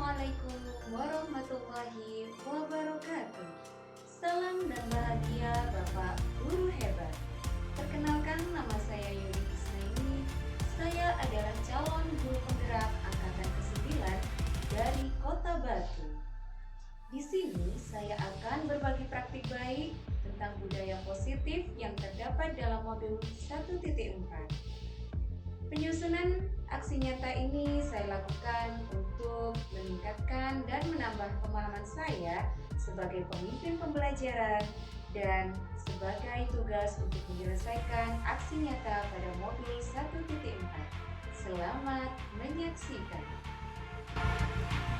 Assalamualaikum warahmatullahi wabarakatuh. Salam dan bahagia Bapak Guru Hebat. Perkenalkan, nama saya Yuni Isnaini. Saya adalah calon guru penggerak angkatan ke-9 dari Kota Batu. Di sini saya akan berbagi praktik baik tentang budaya positif yang terdapat dalam modul 1.4. Penyusunan aksi nyata ini saya lakukan untuk meningkatkan dan menambah pemahaman saya sebagai pemimpin pembelajaran dan sebagai tugas untuk menyelesaikan aksi nyata pada modul 1.4. Selamat menyaksikan.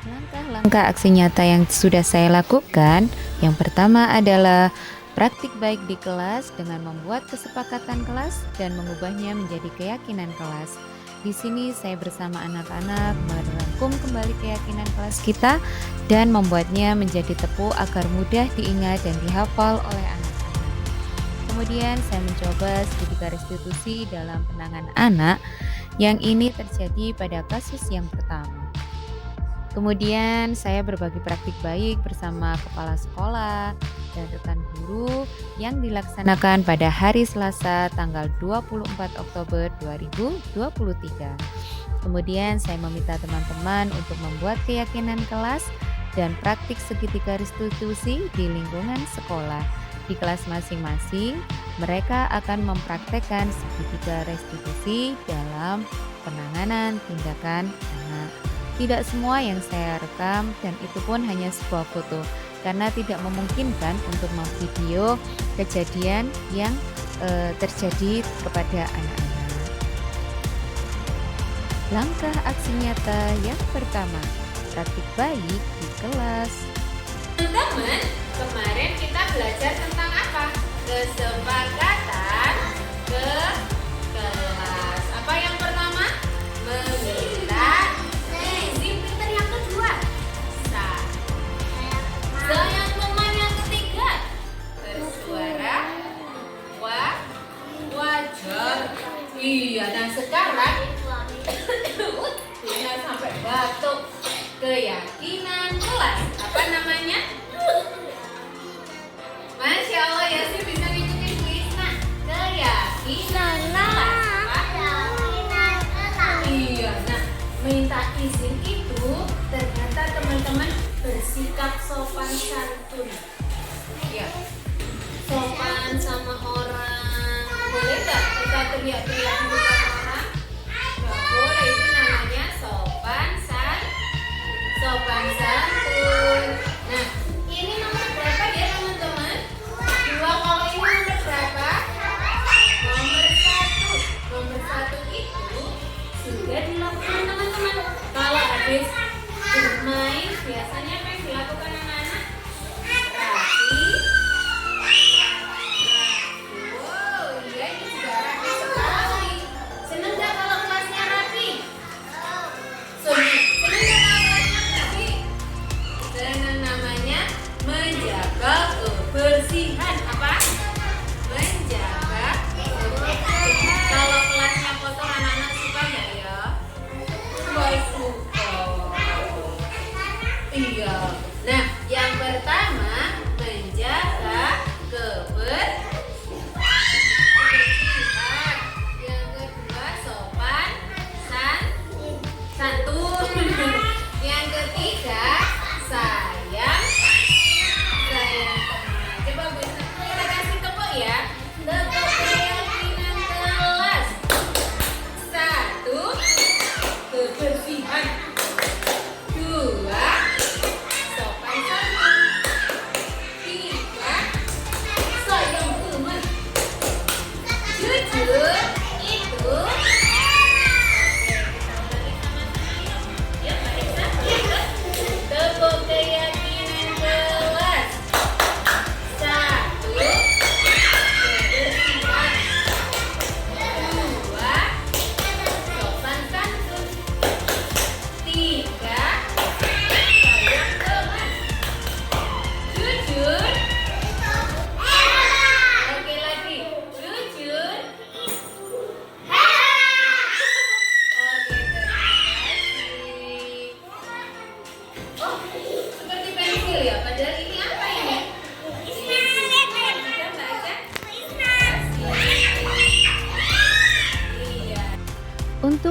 Langkah-langkah aksi nyata yang sudah saya lakukan, yang pertama adalah praktik baik di kelas dengan membuat kesepakatan kelas dan mengubahnya menjadi keyakinan kelas. Di sini saya bersama anak-anak merangkum kembali keyakinan kelas kita dan membuatnya menjadi tepu agar mudah diingat dan dihafal oleh anak-anak. Kemudian saya mencoba studi restitusi dalam penanganan anak yang ini terjadi pada kasus yang pertama. Kemudian saya berbagi praktik baik bersama kepala sekolah dan rekan guru yang dilaksanakan pada hari Selasa tanggal 24 Oktober 2023. Kemudian saya meminta teman-teman untuk membuat keyakinan kelas dan praktik segitiga restitusi di lingkungan sekolah. Di kelas masing-masing, mereka akan mempraktekkan segitiga restitusi dalam penanganan tindakan anak. Tidak semua yang saya rekam dan itu pun hanya sebuah foto karena tidak memungkinkan untuk memvideo kejadian yang terjadi kepada anak-anak. Langkah aksi nyata yang pertama, praktik baik di kelas. Teman-teman, kemarin kita belajar tentang apa? Kesepakatan ke kelas. Apa yang pertama? Meminta izin. Pinter yang kedua. Yang teman yang ketiga. Bersuara wajar. Iya, dan sekarang Lina sampai batuk. Keyakinan kelas. Apa namanya? Masya Allah, ya sih bisa ngikutin Lina. Keyakinan kelas. Iya, nah minta izin itu ternyata teman-teman bersikap sopan santun. Ya, sopan sama orang. Boleh nggak kita teriak-teriak di depan orang? Nggak boleh, itu namanya sopan santun. Nah, ini nomor berapa ya teman-teman? 2. Kalau ini nomor berapa? Nomor 1. Nomor 1 itu sudah dilakukan teman-teman. Kalau habis bermain biasanya apa yang dilakukan anak-anak?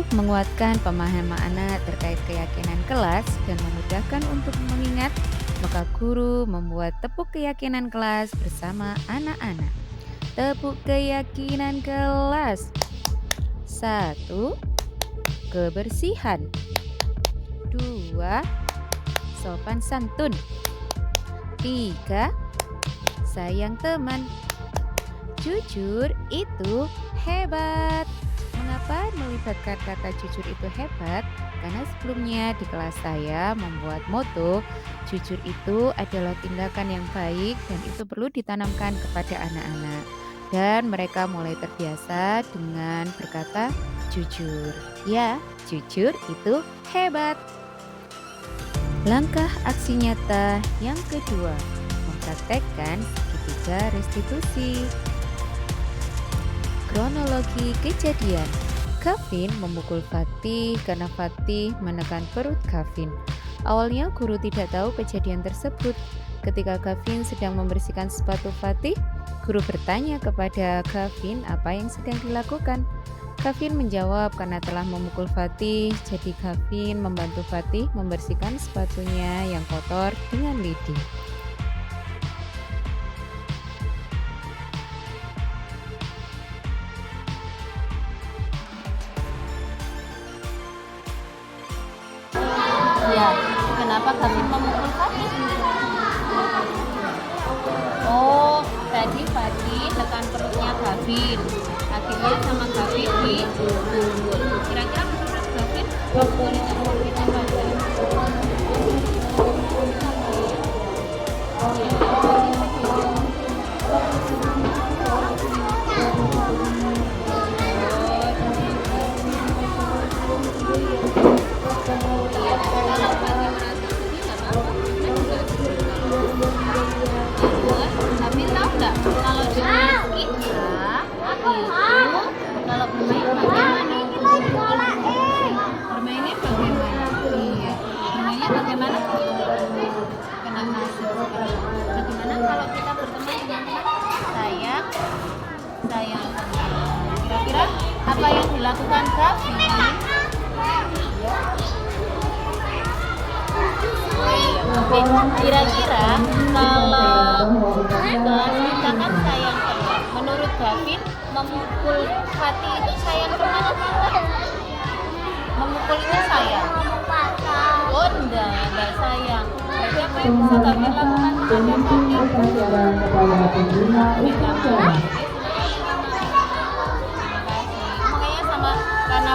Untuk menguatkan pemahaman anak terkait keyakinan kelas dan memudahkan untuk mengingat, maka guru membuat tepuk keyakinan kelas bersama anak-anak. Tepuk keyakinan kelas. 1. Kebersihan. 2. Sopan santun. 3. Sayang teman. Jujur itu hebat. Mengapa melibatkan kata jujur itu hebat? Karena sebelumnya di kelas saya membuat moto, jujur itu adalah tindakan yang baik dan itu perlu ditanamkan kepada anak-anak. Dan mereka mulai terbiasa dengan berkata jujur. Ya, jujur itu hebat. Langkah aksi nyata yang kedua, mempraktekkan segitiga restitusi. Kronologi kejadian. Gavin memukul Fatih karena Fatih menekan perut Gavin. Awalnya guru tidak tahu kejadian tersebut. Ketika Gavin sedang membersihkan sepatu Fatih, guru bertanya kepada Gavin apa yang sedang dilakukan. Gavin menjawab karena telah memukul Fatih, jadi Gavin membantu Fatih membersihkan sepatunya yang kotor dengan lidi. Ya, kenapa Gavin memukul Fatih? Oh, tadi Fatih tekan perutnya Gavin. Akhirnya sama Gavin dipukul. Kira-kira menurut Gavin, pukul itu mungkin apa enggak? Tapi tahu nggak kalau di kelas kita kalau bermain bagaimana? Bermainnya bagaimana? Iya, bermainnya bagaimana? Kena kasih. Bagaimana kalau kita berteman dengan teman? Sayang. Kira-kira apa yang dilakukan Gavin? Kira-kira kalau tindakan sayang teman, menurut Gavin memukul Fatih itu sayang teman apa enggak? Memukul itu sayang? Oh enggak sayang. Berarti apa yang bisa Gavin lakukan kepada Fatih? Minta maaf. Makanya sama karena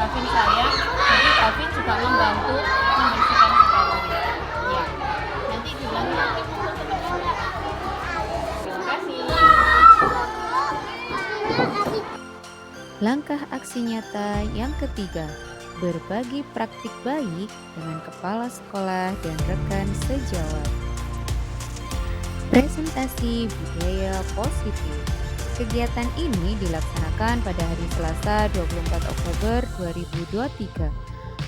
Gavin sayang, jadi Gavin juga membantu membersihkan sepatunya. Ya, nanti diulangi lagi. Terima kasih. Langkah aksi nyata yang ketiga, berbagi praktik baik dengan kepala sekolah dan rekan sejawat. Presentasi budaya positif. Kegiatan ini dilaksanakan pada hari Selasa 24 Oktober 2023.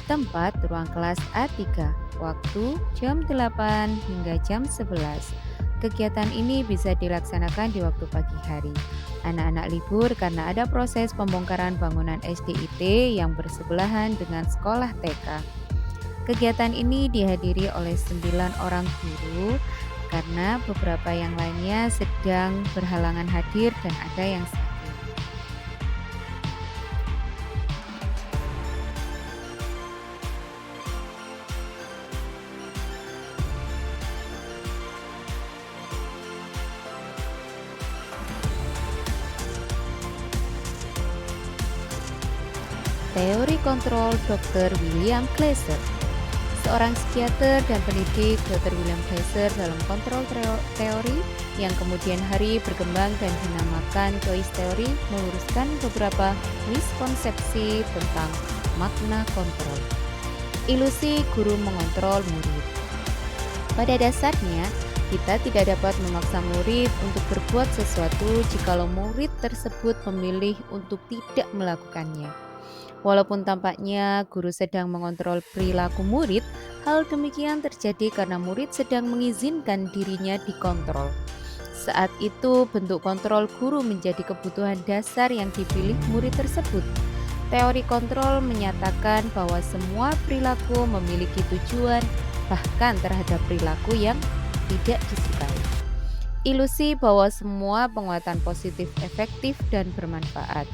Tempat ruang kelas A3, waktu jam 8 hingga jam 11. Kegiatan ini bisa dilaksanakan di waktu pagi hari. Anak-anak libur karena ada proses pembongkaran bangunan SDIT yang bersebelahan dengan sekolah TK. Kegiatan ini dihadiri oleh 9 orang guru karena beberapa yang lainnya sedang berhalangan hadir dan ada yang sakit. Teori kontrol Dr. William Glasser. Seorang psikiater dan pendidik, Dr. William Glasser dalam kontrol teori yang kemudian hari berkembang dan dinamakan choice theory meluruskan beberapa miskonsepsi tentang makna kontrol. Ilusi guru mengontrol murid. Pada dasarnya, kita tidak dapat memaksa murid untuk berbuat sesuatu jikalau murid tersebut memilih untuk tidak melakukannya. Walaupun tampaknya guru sedang mengontrol perilaku murid, hal demikian terjadi karena murid sedang mengizinkan dirinya dikontrol. Saat itu bentuk kontrol guru menjadi kebutuhan dasar yang dipilih murid tersebut. Teori kontrol menyatakan bahwa semua perilaku memiliki tujuan, bahkan terhadap perilaku yang tidak disukai. Ilusi bahwa semua penguatan positif efektif dan bermanfaat.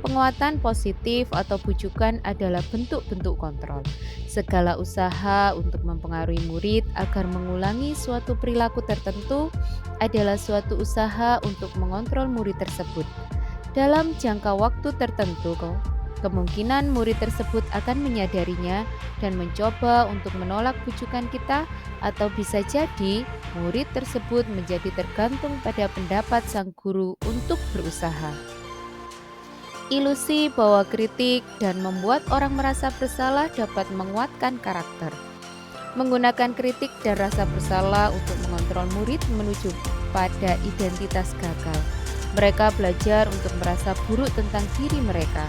Penguatan positif atau bujukan adalah bentuk-bentuk kontrol. Segala usaha untuk mempengaruhi murid agar mengulangi suatu perilaku tertentu adalah suatu usaha untuk mengontrol murid tersebut. Dalam jangka waktu tertentu, kemungkinan murid tersebut akan menyadarinya dan mencoba untuk menolak bujukan kita, atau bisa jadi murid tersebut menjadi tergantung pada pendapat sang guru untuk berusaha. Ilusi bahwa kritik dan membuat orang merasa bersalah dapat menguatkan karakter. Menggunakan kritik dan rasa bersalah untuk mengontrol murid menuju pada identitas gagal. Mereka belajar untuk merasa buruk tentang diri mereka.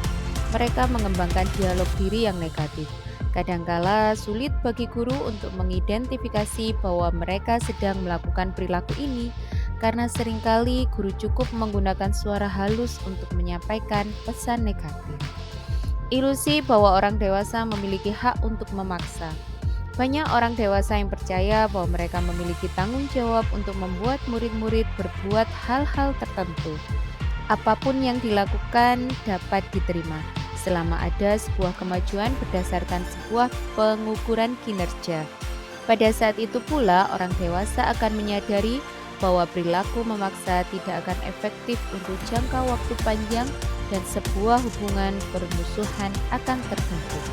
Mereka mengembangkan dialog diri yang negatif. Kadangkala sulit bagi guru untuk mengidentifikasi bahwa mereka sedang melakukan perilaku ini, karena seringkali guru cukup menggunakan suara halus untuk menyampaikan pesan negatif. Ilusi bahwa orang dewasa memiliki hak untuk memaksa. Banyak orang dewasa yang percaya bahwa mereka memiliki tanggung jawab untuk membuat murid-murid berbuat hal-hal tertentu. Apapun yang dilakukan dapat diterima, selama ada sebuah kemajuan berdasarkan sebuah pengukuran kinerja. Pada saat itu pula orang dewasa akan menyadari bahwa perilaku memaksa tidak akan efektif untuk jangka waktu panjang dan sebuah hubungan permusuhan akan terbentuk.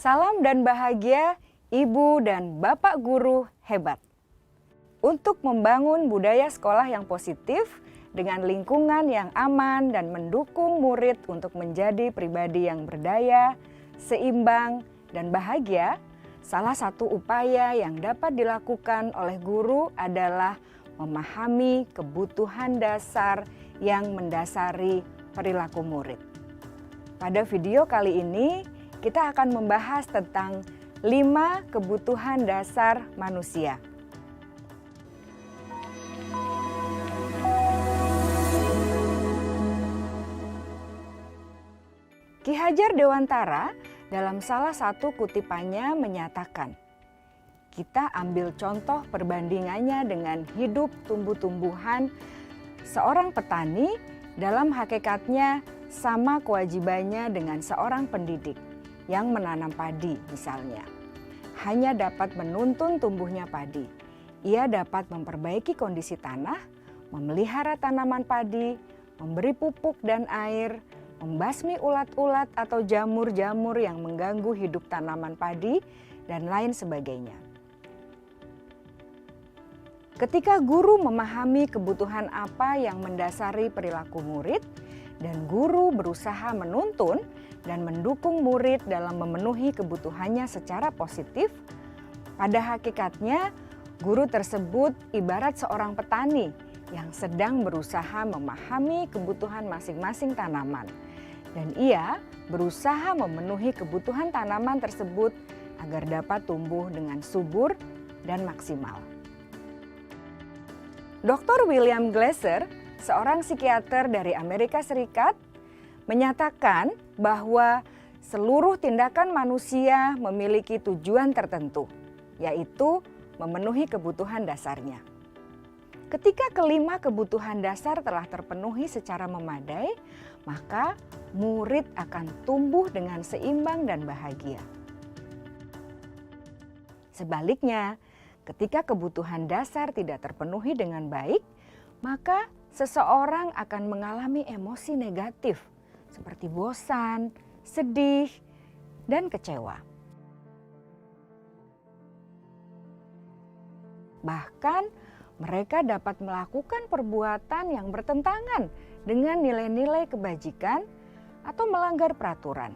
Salam dan bahagia Ibu dan Bapak guru hebat. Untuk membangun budaya sekolah yang positif dengan lingkungan yang aman dan mendukung murid untuk menjadi pribadi yang berdaya, seimbang, dan bahagia, salah satu upaya yang dapat dilakukan oleh guru adalah memahami kebutuhan dasar yang mendasari perilaku murid. Pada video kali ini, kita akan membahas tentang 5 kebutuhan dasar manusia. Ki Hajar Dewantara dalam salah satu kutipannya menyatakan, kita ambil contoh perbandingannya dengan hidup tumbuh-tumbuhan. Seorang petani dalam hakikatnya sama kewajibannya dengan seorang pendidik yang menanam padi misalnya. Hanya dapat menuntun tumbuhnya padi. Ia dapat memperbaiki kondisi tanah, memelihara tanaman padi, memberi pupuk dan air, membasmi ulat-ulat atau jamur-jamur yang mengganggu hidup tanaman padi, dan lain sebagainya. Ketika guru memahami kebutuhan apa yang mendasari perilaku murid, dan guru berusaha menuntun dan mendukung murid dalam memenuhi kebutuhannya secara positif, pada hakikatnya guru tersebut ibarat seorang petani yang sedang berusaha memahami kebutuhan masing-masing tanaman. Dan ia berusaha memenuhi kebutuhan tanaman tersebut agar dapat tumbuh dengan subur dan maksimal. Dr. William Glasser, seorang psikiater dari Amerika Serikat, menyatakan bahwa seluruh tindakan manusia memiliki tujuan tertentu, yaitu memenuhi kebutuhan dasarnya. Ketika kelima kebutuhan dasar telah terpenuhi secara memadai, maka murid akan tumbuh dengan seimbang dan bahagia. Sebaliknya, ketika kebutuhan dasar tidak terpenuhi dengan baik, maka seseorang akan mengalami emosi negatif seperti bosan, sedih, dan kecewa. Bahkan mereka dapat melakukan perbuatan yang bertentangan dengan nilai-nilai kebajikan atau melanggar peraturan.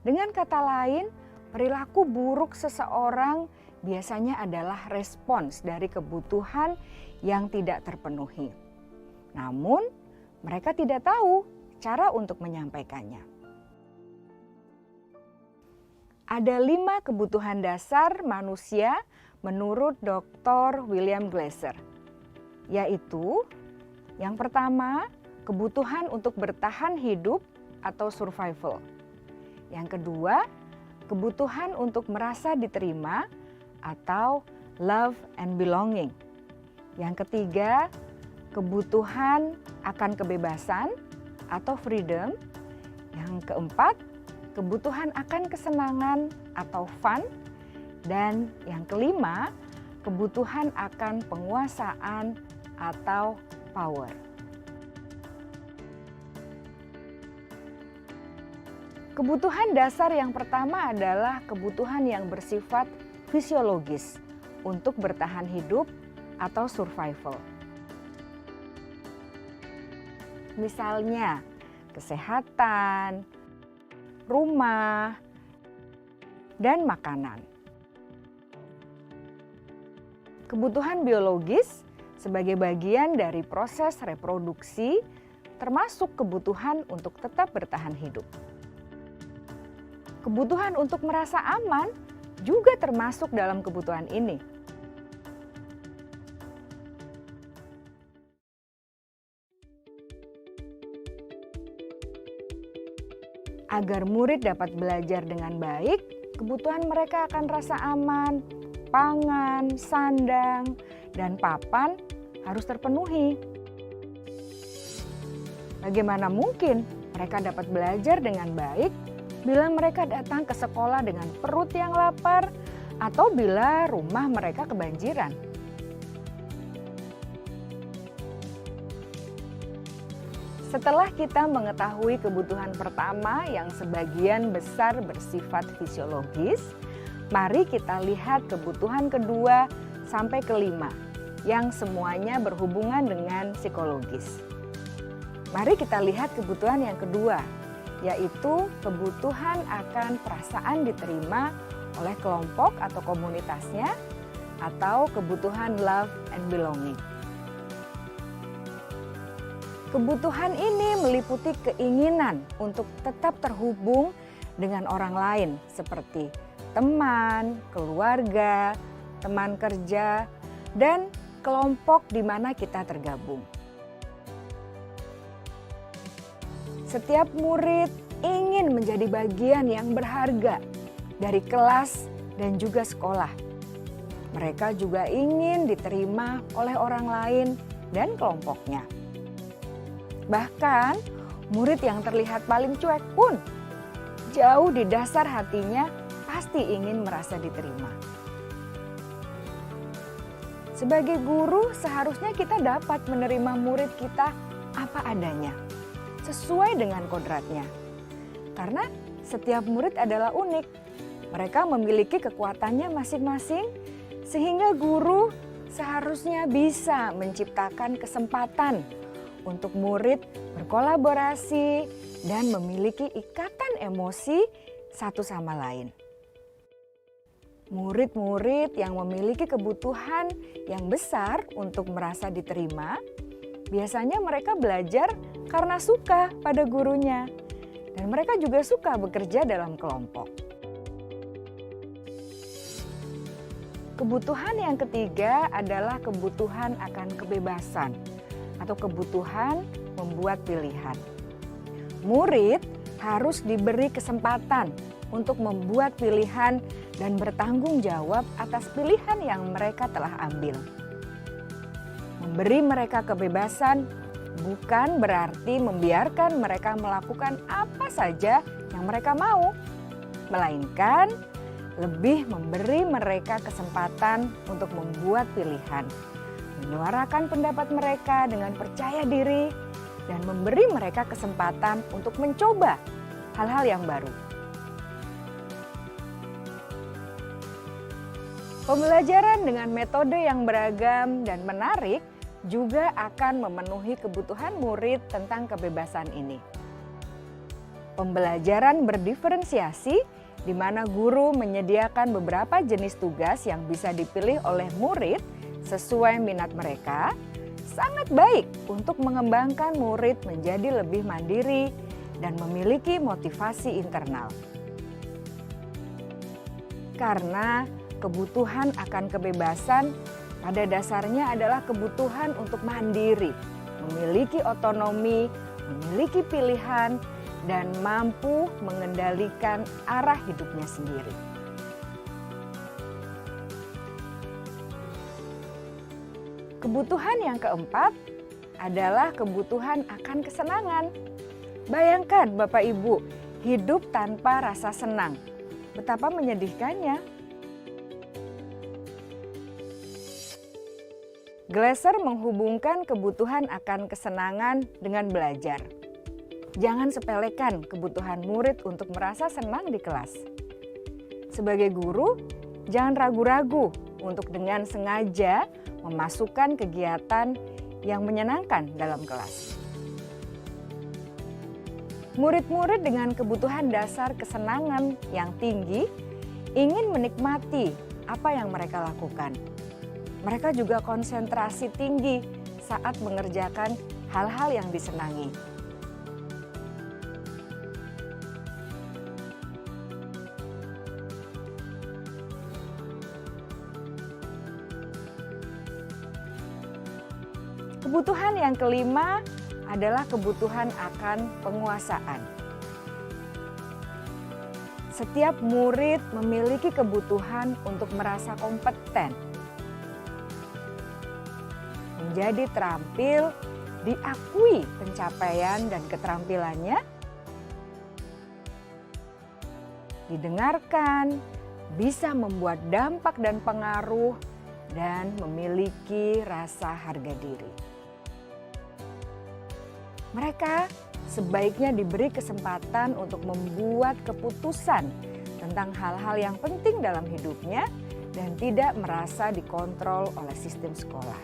Dengan kata lain, perilaku buruk seseorang biasanya adalah respons dari kebutuhan yang tidak terpenuhi. Namun, mereka tidak tahu cara untuk menyampaikannya. Ada 5 kebutuhan dasar manusia menurut Dr. William Glasser, yaitu yang pertama, kebutuhan untuk bertahan hidup atau survival. Yang kedua, kebutuhan untuk merasa diterima atau love and belonging. Yang ketiga, kebutuhan akan kebebasan atau freedom. Yang keempat, kebutuhan akan kesenangan atau fun. Dan yang kelima, kebutuhan akan penguasaan atau power. Kebutuhan dasar yang pertama adalah kebutuhan yang bersifat fisiologis untuk bertahan hidup atau survival. Misalnya, kesehatan, rumah, dan makanan. Kebutuhan biologis sebagai bagian dari proses reproduksi, termasuk kebutuhan untuk tetap bertahan hidup. Kebutuhan untuk merasa aman juga termasuk dalam kebutuhan ini. Agar murid dapat belajar dengan baik, kebutuhan mereka akan rasa aman, pangan, sandang, dan papan harus terpenuhi. Bagaimana mungkin mereka dapat belajar dengan baik bila mereka datang ke sekolah dengan perut yang lapar atau bila rumah mereka kebanjiran? Setelah kita mengetahui kebutuhan pertama yang sebagian besar bersifat fisiologis, mari kita lihat kebutuhan kedua sampai kelima yang semuanya berhubungan dengan psikologis. Mari kita lihat kebutuhan yang kedua, yaitu kebutuhan akan perasaan diterima oleh kelompok atau komunitasnya atau kebutuhan love and belonging. Kebutuhan ini meliputi keinginan untuk tetap terhubung dengan orang lain seperti teman, keluarga, teman kerja, dan kelompok di mana kita tergabung. Setiap murid ingin menjadi bagian yang berharga dari kelas dan juga sekolah. Mereka juga ingin diterima oleh orang lain dan kelompoknya. Bahkan, murid yang terlihat paling cuek pun jauh di dasar hatinya pasti ingin merasa diterima. Sebagai guru, seharusnya kita dapat menerima murid kita apa adanya, sesuai dengan kodratnya. Karena setiap murid adalah unik. Mereka memiliki kekuatannya masing-masing, sehingga guru seharusnya bisa menciptakan kesempatan untuk murid berkolaborasi dan memiliki ikatan emosi satu sama lain. Murid-murid yang memiliki kebutuhan yang besar untuk merasa diterima, biasanya mereka belajar karena suka pada gurunya, dan mereka juga suka bekerja dalam kelompok. Kebutuhan yang ketiga adalah kebutuhan akan kebebasan atau kebutuhan membuat pilihan. Murid harus diberi kesempatan untuk membuat pilihan dan bertanggung jawab atas pilihan yang mereka telah ambil. Memberi mereka kebebasan bukan berarti membiarkan mereka melakukan apa saja yang mereka mau, melainkan lebih memberi mereka kesempatan untuk membuat pilihan, menyuarakan pendapat mereka dengan percaya diri, dan memberi mereka kesempatan untuk mencoba hal-hal yang baru. Pembelajaran dengan metode yang beragam dan menarik juga akan memenuhi kebutuhan murid tentang kebebasan ini. Pembelajaran berdiferensiasi di mana guru menyediakan beberapa jenis tugas yang bisa dipilih oleh murid sesuai minat mereka, sangat baik untuk mengembangkan murid menjadi lebih mandiri dan memiliki motivasi internal. Karena kebutuhan akan kebebasan pada dasarnya adalah kebutuhan untuk mandiri, memiliki otonomi, memiliki pilihan, dan mampu mengendalikan arah hidupnya sendiri. Kebutuhan yang keempat adalah kebutuhan akan kesenangan. Bayangkan Bapak Ibu, hidup tanpa rasa senang. Betapa menyedihkannya. Glasser menghubungkan kebutuhan akan kesenangan dengan belajar. Jangan sepelekan kebutuhan murid untuk merasa senang di kelas. Sebagai guru, jangan ragu-ragu untuk dengan sengaja memasukkan kegiatan yang menyenangkan dalam kelas. Murid-murid dengan kebutuhan dasar kesenangan yang tinggi ingin menikmati apa yang mereka lakukan. Mereka juga konsentrasi tinggi saat mengerjakan hal-hal yang disenangi. Kebutuhan yang kelima adalah kebutuhan akan penguasaan. Setiap murid memiliki kebutuhan untuk merasa kompeten, menjadi terampil, diakui pencapaian dan keterampilannya, didengarkan, bisa membuat dampak dan pengaruh, dan memiliki rasa harga diri. Mereka sebaiknya diberi kesempatan untuk membuat keputusan tentang hal-hal yang penting dalam hidupnya dan tidak merasa dikontrol oleh sistem sekolah.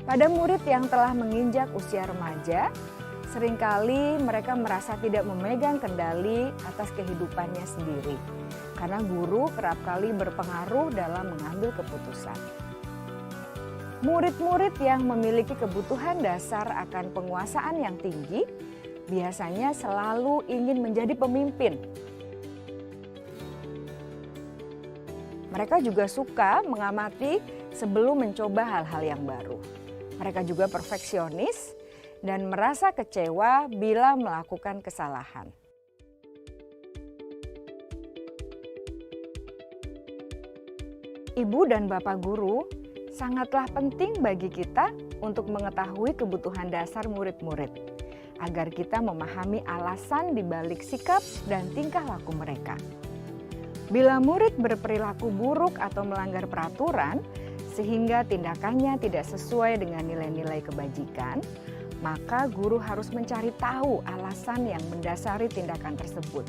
Pada murid yang telah menginjak usia remaja, seringkali mereka merasa tidak memegang kendali atas kehidupannya sendiri, karena guru kerap kali berpengaruh dalam mengambil keputusan. Murid-murid yang memiliki kebutuhan dasar akan penguasaan yang tinggi biasanya selalu ingin menjadi pemimpin. Mereka juga suka mengamati sebelum mencoba hal-hal yang baru. Mereka juga perfeksionis dan merasa kecewa bila melakukan kesalahan. Ibu dan Bapak guru sangatlah penting bagi kita untuk mengetahui kebutuhan dasar murid-murid, agar kita memahami alasan di balik sikap dan tingkah laku mereka. Bila murid berperilaku buruk atau melanggar peraturan, sehingga tindakannya tidak sesuai dengan nilai-nilai kebajikan, maka guru harus mencari tahu alasan yang mendasari tindakan tersebut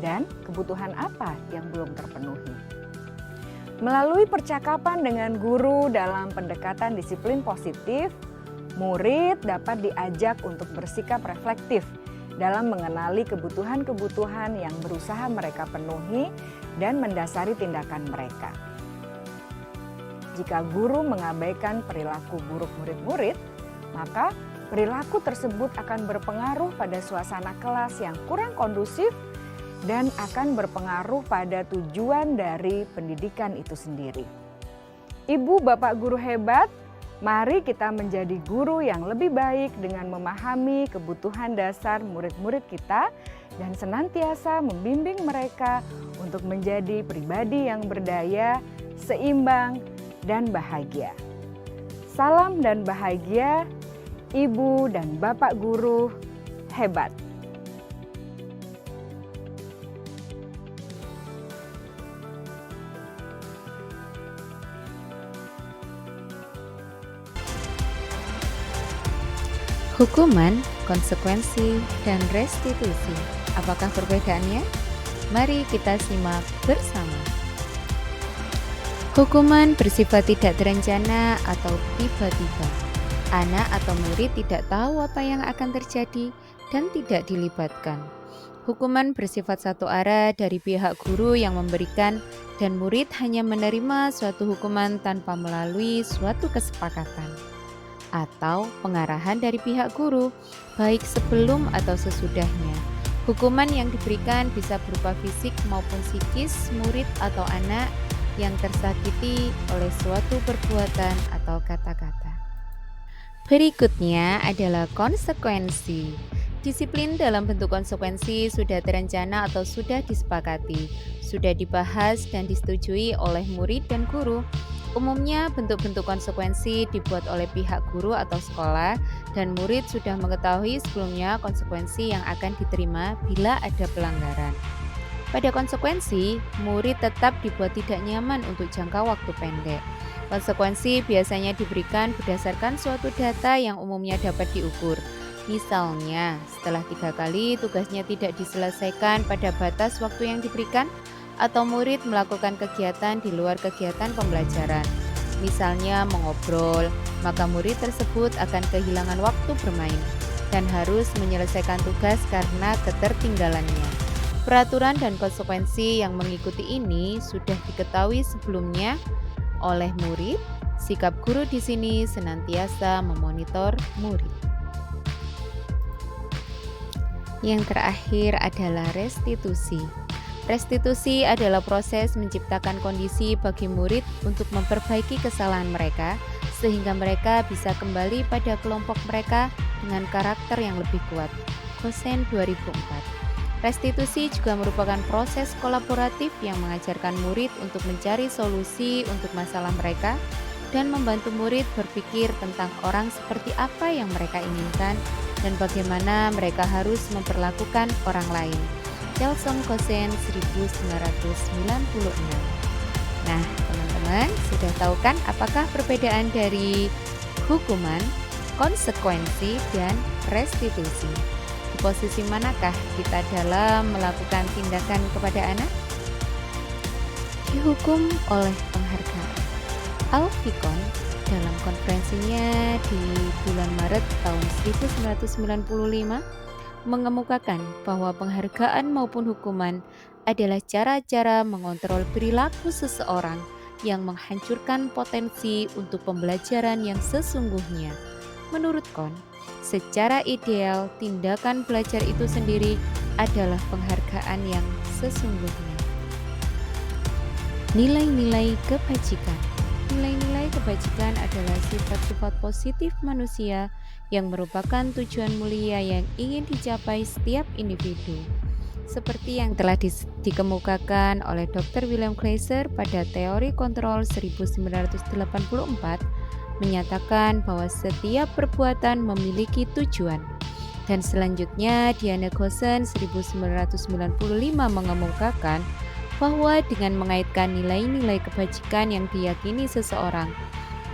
dan kebutuhan apa yang belum terpenuhi. Melalui percakapan dengan guru dalam pendekatan disiplin positif, murid dapat diajak untuk bersikap reflektif dalam mengenali kebutuhan-kebutuhan yang berusaha mereka penuhi dan mendasari tindakan mereka. Jika guru mengabaikan perilaku buruk murid-murid, maka perilaku tersebut akan berpengaruh pada suasana kelas yang kurang kondusif dan akan berpengaruh pada tujuan dari pendidikan itu sendiri. Ibu, Bapak guru hebat, mari kita menjadi guru yang lebih baik dengan memahami kebutuhan dasar murid-murid kita dan senantiasa membimbing mereka untuk menjadi pribadi yang berdaya, seimbang, dan bahagia. Salam dan bahagia, Ibu dan Bapak guru hebat. Hukuman, konsekuensi, dan restitusi. Apakah perbedaannya? Mari kita simak bersama. Hukuman bersifat tidak terencana atau tiba-tiba. Anak atau murid tidak tahu apa yang akan terjadi dan tidak dilibatkan. Hukuman bersifat satu arah dari pihak guru yang memberikan dan murid hanya menerima suatu hukuman tanpa melalui suatu kesepakatan atau pengarahan dari pihak guru, baik sebelum atau sesudahnya. Hukuman yang diberikan bisa berupa fisik maupun psikis murid atau anak yang tersakiti oleh suatu perbuatan atau kata-kata. Berikutnya adalah konsekuensi. Disiplin dalam bentuk konsekuensi sudah terencana atau sudah disepakati, sudah dibahas dan disetujui oleh murid dan guru. Umumnya bentuk-bentuk konsekuensi dibuat oleh pihak guru atau sekolah dan murid sudah mengetahui sebelumnya konsekuensi yang akan diterima bila ada pelanggaran. Pada konsekuensi, murid tetap dibuat tidak nyaman untuk jangka waktu pendek. Konsekuensi biasanya diberikan berdasarkan suatu data yang umumnya dapat diukur. Misalnya, setelah 3 kali tugasnya tidak diselesaikan pada batas waktu yang diberikan, atau murid melakukan kegiatan di luar kegiatan pembelajaran, misalnya mengobrol, maka murid tersebut akan kehilangan waktu bermain dan harus menyelesaikan tugas karena ketertinggalannya. Peraturan dan konsekuensi yang mengikuti ini sudah diketahui sebelumnya oleh murid. Sikap guru di sini senantiasa memonitor murid. Yang terakhir adalah restitusi. Restitusi adalah proses menciptakan kondisi bagi murid untuk memperbaiki kesalahan mereka sehingga mereka bisa kembali pada kelompok mereka dengan karakter yang lebih kuat. Gosen 2004. Restitusi juga merupakan proses kolaboratif yang mengajarkan murid untuk mencari solusi untuk masalah mereka dan membantu murid berpikir tentang orang seperti apa yang mereka inginkan dan bagaimana mereka harus memperlakukan orang lain. Chelsom Gosen 1996. Nah, teman-teman sudah tahu kan apakah perbedaan dari hukuman, konsekuensi, dan restitusi? Di posisi manakah kita dalam melakukan tindakan kepada anak? Dihukum oleh penghargaan. Alfikon dalam konferensinya di bulan Maret tahun 1995 mengemukakan bahwa penghargaan maupun hukuman adalah cara-cara mengontrol perilaku seseorang yang menghancurkan potensi untuk pembelajaran yang sesungguhnya. Menurut Kohn, secara ideal tindakan belajar itu sendiri adalah penghargaan yang sesungguhnya. Nilai-nilai kebajikan. Nilai-nilai kebajikan adalah sifat-sifat positif manusia yang merupakan tujuan mulia yang ingin dicapai setiap individu. Seperti yang telah dikemukakan oleh Dr. William Glasser pada teori kontrol 1984, menyatakan bahwa setiap perbuatan memiliki tujuan. Dan selanjutnya Diana Gosen 1995 mengemukakan bahwa dengan mengaitkan nilai-nilai kebajikan yang diyakini seseorang,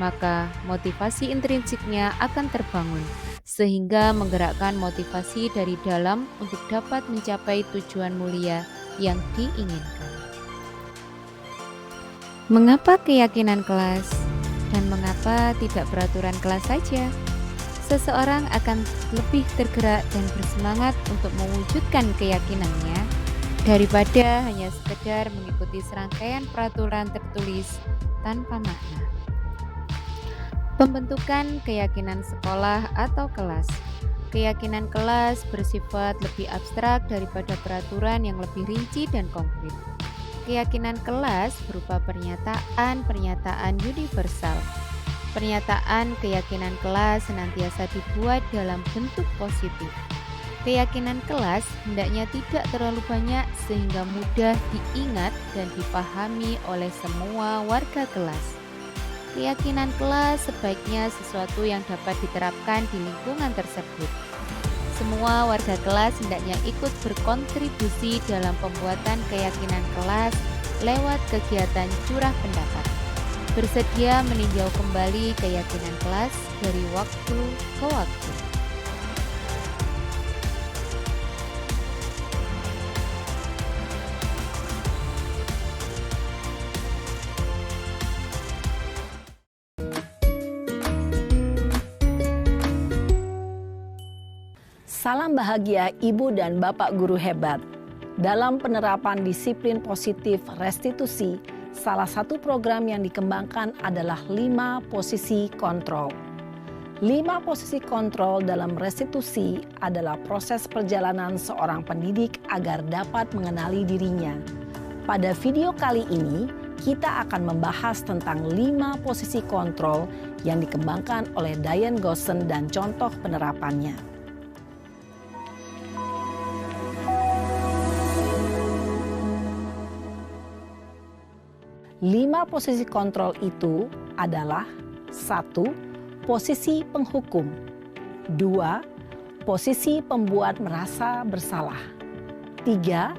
maka motivasi intrinsiknya akan terbangun, sehingga menggerakkan motivasi dari dalam untuk dapat mencapai tujuan mulia yang diinginkan. Mengapa keyakinan kelas dan mengapa tidak peraturan kelas saja? Seseorang akan lebih tergerak dan bersemangat untuk mewujudkan keyakinannya daripada hanya sekedar mengikuti serangkaian peraturan tertulis tanpa makna. Pembentukan keyakinan sekolah atau kelas. Keyakinan kelas bersifat lebih abstrak daripada peraturan yang lebih rinci dan konkret. Keyakinan kelas berupa pernyataan-pernyataan universal. Pernyataan keyakinan kelas senantiasa dibuat dalam bentuk positif. Keyakinan kelas hendaknya tidak terlalu banyak sehingga mudah diingat dan dipahami oleh semua warga kelas. Keyakinan kelas sebaiknya sesuatu yang dapat diterapkan di lingkungan tersebut. Semua warga kelas hendaknya ikut berkontribusi dalam pembuatan keyakinan kelas lewat kegiatan curah pendapat. Bersedia meninjau kembali keyakinan kelas dari waktu ke waktu. Salam bahagia Ibu dan Bapak guru hebat. Dalam penerapan disiplin positif restitusi, salah satu program yang dikembangkan adalah 5 posisi kontrol. 5 posisi kontrol dalam restitusi adalah proses perjalanan seorang pendidik agar dapat mengenali dirinya. Pada video kali ini, kita akan membahas tentang 5 posisi kontrol yang dikembangkan oleh Diane Gosson dan contoh penerapannya. 5 posisi kontrol itu adalah 1. Posisi penghukum. 2. Posisi pembuat merasa bersalah. 3.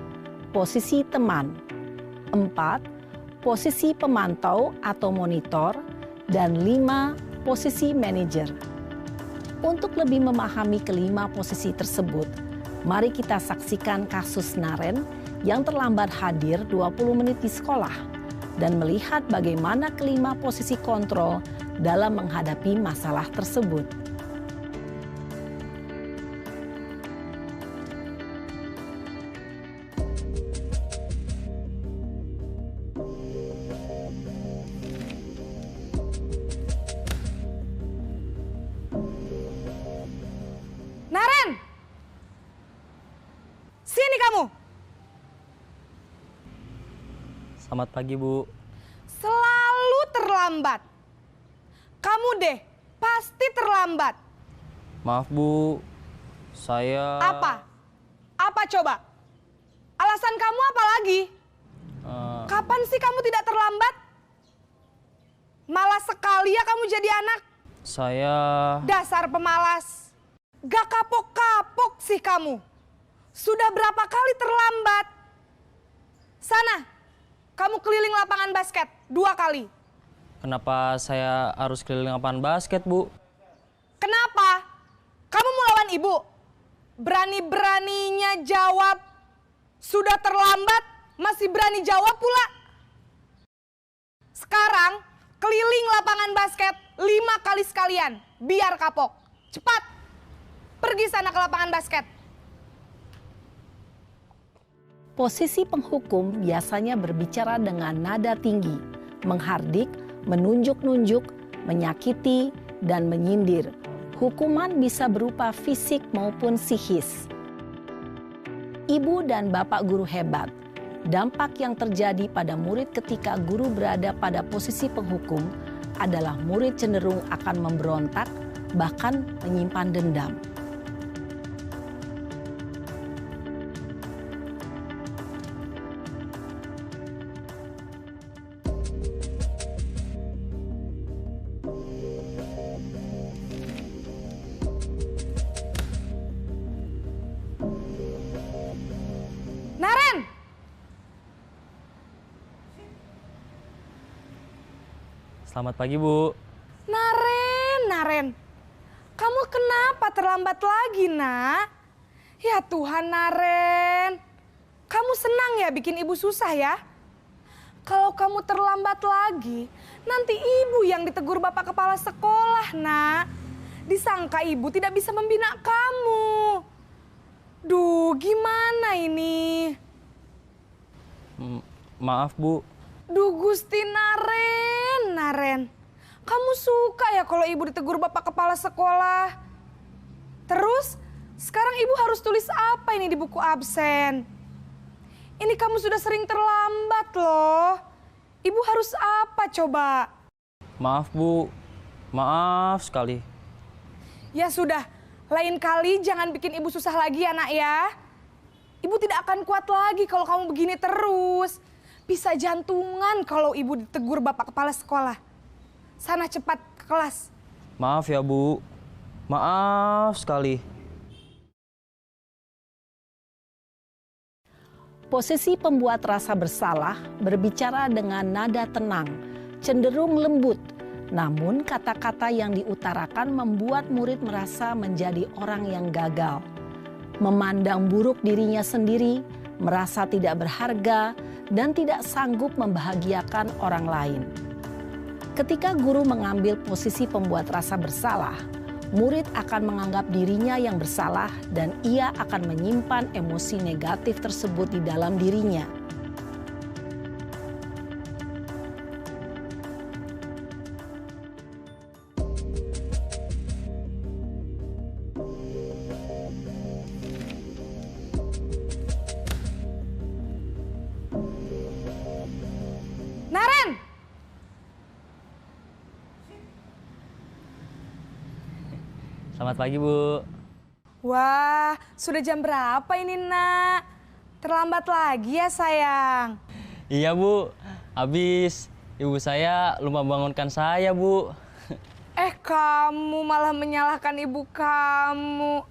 Posisi teman. 4. Posisi pemantau atau monitor. Dan 5. Posisi manajer. Untuk lebih memahami kelima posisi tersebut, mari kita saksikan kasus Naren yang terlambat hadir 20 menit di sekolah dan melihat bagaimana kelima posisi kontrol dalam menghadapi masalah tersebut. Naren! Sini kamu! Selamat pagi, Bu. Selalu terlambat. Kamu deh, pasti terlambat. Maaf, Bu. Saya... Apa? Apa coba? Alasan kamu apa lagi? Kapan sih kamu tidak terlambat? Malas sekali ya kamu jadi anak. Saya... Dasar pemalas. Gak kapok-kapok sih kamu. Sudah berapa kali terlambat? Sana. Kamu keliling lapangan basket 2 kali. Kenapa saya harus keliling lapangan basket, Bu? Kenapa? Kamu mau lawan ibu? Berani-beraninya jawab. Sudah terlambat, masih berani jawab pula. Sekarang, keliling lapangan basket 5 kali sekalian. Biar kapok. Cepat. Pergi sana ke lapangan basket. Posisi penghukum biasanya berbicara dengan nada tinggi, menghardik, menunjuk-nunjuk, menyakiti, dan menyindir. Hukuman bisa berupa fisik maupun psikis. Ibu dan Bapak guru hebat, dampak yang terjadi pada murid ketika guru berada pada posisi penghukum adalah murid cenderung akan memberontak, bahkan menyimpan dendam. Naren! Selamat pagi, Bu. Naren. Kamu kenapa terlambat lagi, nak? Ya Tuhan, Naren. Kamu senang ya bikin ibu susah ya? Kalau kamu terlambat lagi, nanti ibu yang ditegur Bapak Kepala Sekolah, nak. Disangka ibu tidak bisa membina kamu. Duh, gimana ini? Maaf, Bu. Duh, Gusti Naren. Kamu suka ya kalau ibu ditegur Bapak Kepala Sekolah? Terus, sekarang ibu harus tulis apa ini di buku absen? Ini kamu sudah sering terlambat loh. Ibu harus apa coba? Maaf, Bu. Maaf sekali. Ya sudah, lain kali jangan bikin ibu susah lagi ya, nak ya. Ibu tidak akan kuat lagi kalau kamu begini terus. Bisa jantungan kalau ibu ditegur Bapak Kepala Sekolah. Sana cepat ke kelas. Maaf ya, Bu. Maaf sekali. Posisi pembuat rasa bersalah berbicara dengan nada tenang, cenderung lembut. Namun kata-kata yang diutarakan membuat murid merasa menjadi orang yang gagal. Memandang buruk dirinya sendiri, merasa tidak berharga, dan tidak sanggup membahagiakan orang lain. Ketika guru mengambil posisi pembuat rasa bersalah, murid akan menganggap dirinya yang bersalah dan ia akan menyimpan emosi negatif tersebut di dalam dirinya. Naren! Selamat pagi, Bu. Wah, sudah jam berapa ini, Nak? Terlambat lagi ya, sayang. Iya, Bu. Habis ibu saya lupa bangunkan saya, Bu. Kamu malah menyalahkan ibu kamu.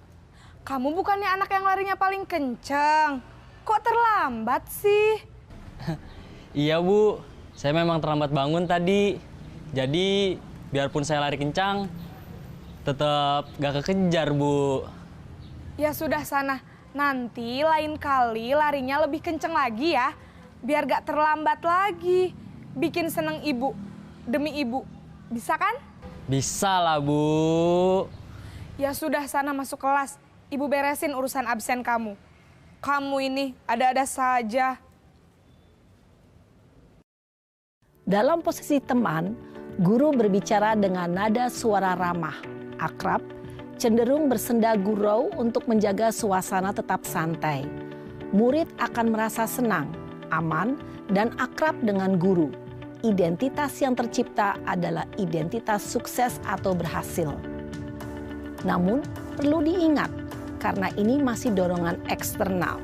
Kamu bukannya anak yang larinya paling kenceng. Kok terlambat sih? Iya, Bu. Saya memang terlambat bangun tadi. Jadi, biarpun saya lari kencang, tetap gak kekejar, Bu. Ya sudah sana, nanti lain kali larinya lebih kenceng lagi ya. Biar gak terlambat lagi. Bikin seneng ibu, demi ibu. Bisa kan? Bisa lah, Bu. Ya sudah sana masuk kelas. Ibu beresin urusan absen kamu. Kamu ini ada-ada saja. Dalam posisi teman, guru berbicara dengan nada suara ramah, akrab, cenderung bersenda gurau untuk menjaga suasana tetap santai. Murid akan merasa senang, aman, dan akrab dengan guru. Identitas yang tercipta adalah identitas sukses atau berhasil. Namun, perlu diingat, karena ini masih dorongan eksternal,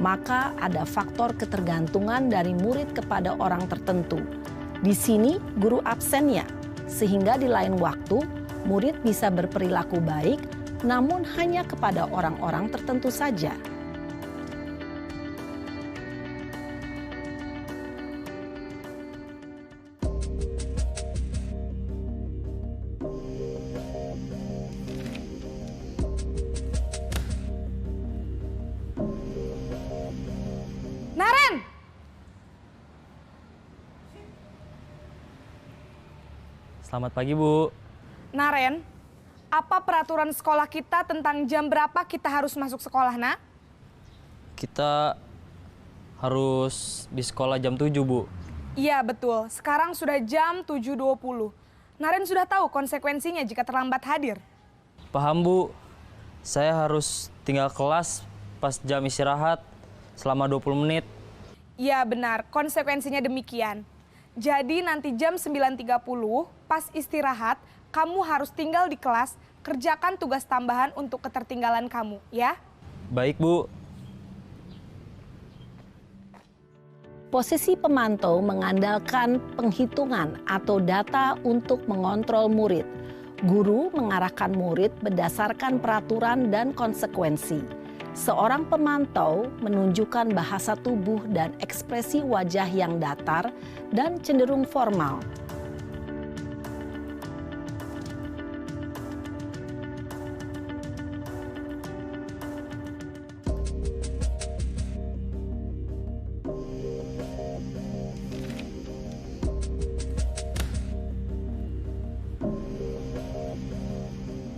maka ada faktor ketergantungan dari murid kepada orang tertentu. Di sini, guru absennya, sehingga di lain waktu, murid bisa berperilaku baik, namun hanya kepada orang-orang tertentu saja. Naren! Selamat pagi, Bu. Naren, apa peraturan sekolah kita tentang jam berapa kita harus masuk sekolah, Nak? Kita harus di sekolah jam 7, Bu. Iya, betul. Sekarang sudah jam 7.20. Naren sudah tahu konsekuensinya jika terlambat hadir. Paham, Bu. Saya harus tinggal kelas pas jam istirahat selama 20 menit. Iya, benar. Konsekuensinya demikian. Jadi nanti jam 9.30 pas istirahat, kamu harus tinggal di kelas, kerjakan tugas tambahan untuk ketertinggalan kamu, ya? Baik, Bu. Posisi pemantau mengandalkan penghitungan atau data untuk mengontrol murid. Guru mengarahkan murid berdasarkan peraturan dan konsekuensi. Seorang pemantau menunjukkan bahasa tubuh dan ekspresi wajah yang datar dan cenderung formal.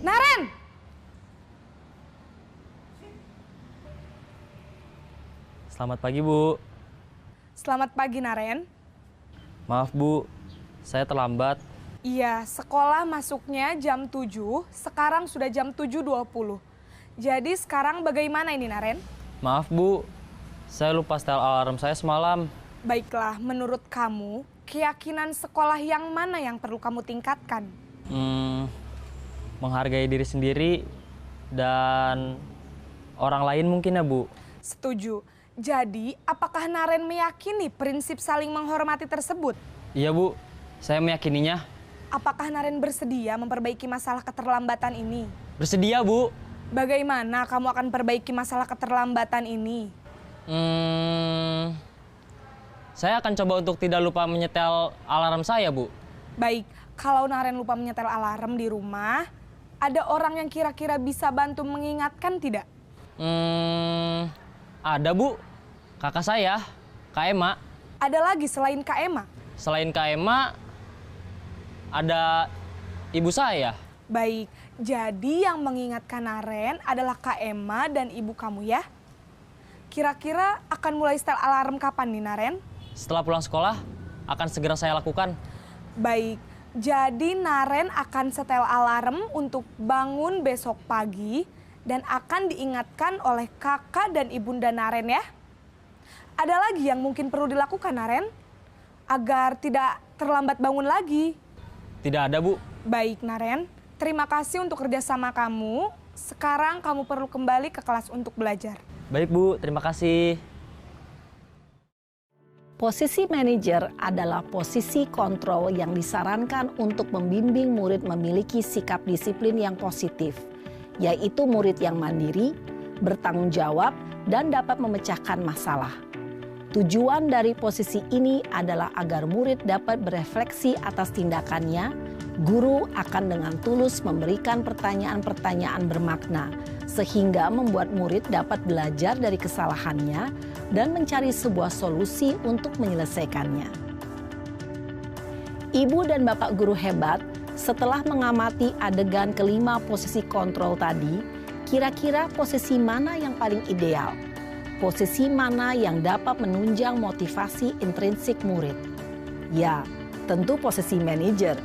Naren! Selamat pagi, Bu. Selamat pagi, Naren. Maaf, Bu. Saya terlambat. Iya, sekolah masuknya jam 7, sekarang sudah jam 7.20. Jadi sekarang bagaimana ini, Naren? Maaf, Bu. Saya lupa setel alarm saya semalam. Baiklah, menurut kamu, keyakinan sekolah yang mana yang perlu kamu tingkatkan? Menghargai diri sendiri dan orang lain mungkin ya, Bu. Setuju. Jadi, apakah Naren meyakini prinsip saling menghormati tersebut? Iya, Bu. Saya meyakininya. Apakah Naren bersedia memperbaiki masalah keterlambatan ini? Bersedia, Bu. Bagaimana kamu akan perbaiki masalah keterlambatan ini? Saya akan coba untuk tidak lupa menyetel alarm saya, Bu. Baik, kalau Naren lupa menyetel alarm di rumah, ada orang yang kira-kira bisa bantu mengingatkan tidak? Ada, Bu. Kakak saya, Kak Ema. Ada lagi selain Kak Ema? Selain Kak Ema, ada ibu saya. Baik, jadi yang mengingatkan Naren adalah Kak Emma dan ibu kamu ya? Kira-kira akan mulai setel alarm kapan nih Naren? Setelah pulang sekolah, akan segera saya lakukan. Baik, jadi Naren akan setel alarm untuk bangun besok pagi dan akan diingatkan oleh kakak dan ibunda Naren ya. Ada lagi yang mungkin perlu dilakukan Naren? Agar tidak terlambat bangun lagi. Tidak ada, Bu. Baik Naren, terima kasih untuk kerjasama kamu. Sekarang kamu perlu kembali ke kelas untuk belajar. Baik, Bu. Terima kasih. Posisi manajer adalah posisi kontrol yang disarankan untuk membimbing murid memiliki sikap disiplin yang positif, yaitu murid yang mandiri, bertanggung jawab, dan dapat memecahkan masalah. Tujuan dari posisi ini adalah agar murid dapat berefleksi atas tindakannya. Guru akan dengan tulus memberikan pertanyaan-pertanyaan bermakna, sehingga membuat murid dapat belajar dari kesalahannya dan mencari sebuah solusi untuk menyelesaikannya. Ibu dan bapak guru hebat, setelah mengamati adegan kelima posisi kontrol tadi, kira-kira posisi mana yang paling ideal? Posisi mana yang dapat menunjang motivasi intrinsik murid? Ya, tentu posisi manajer.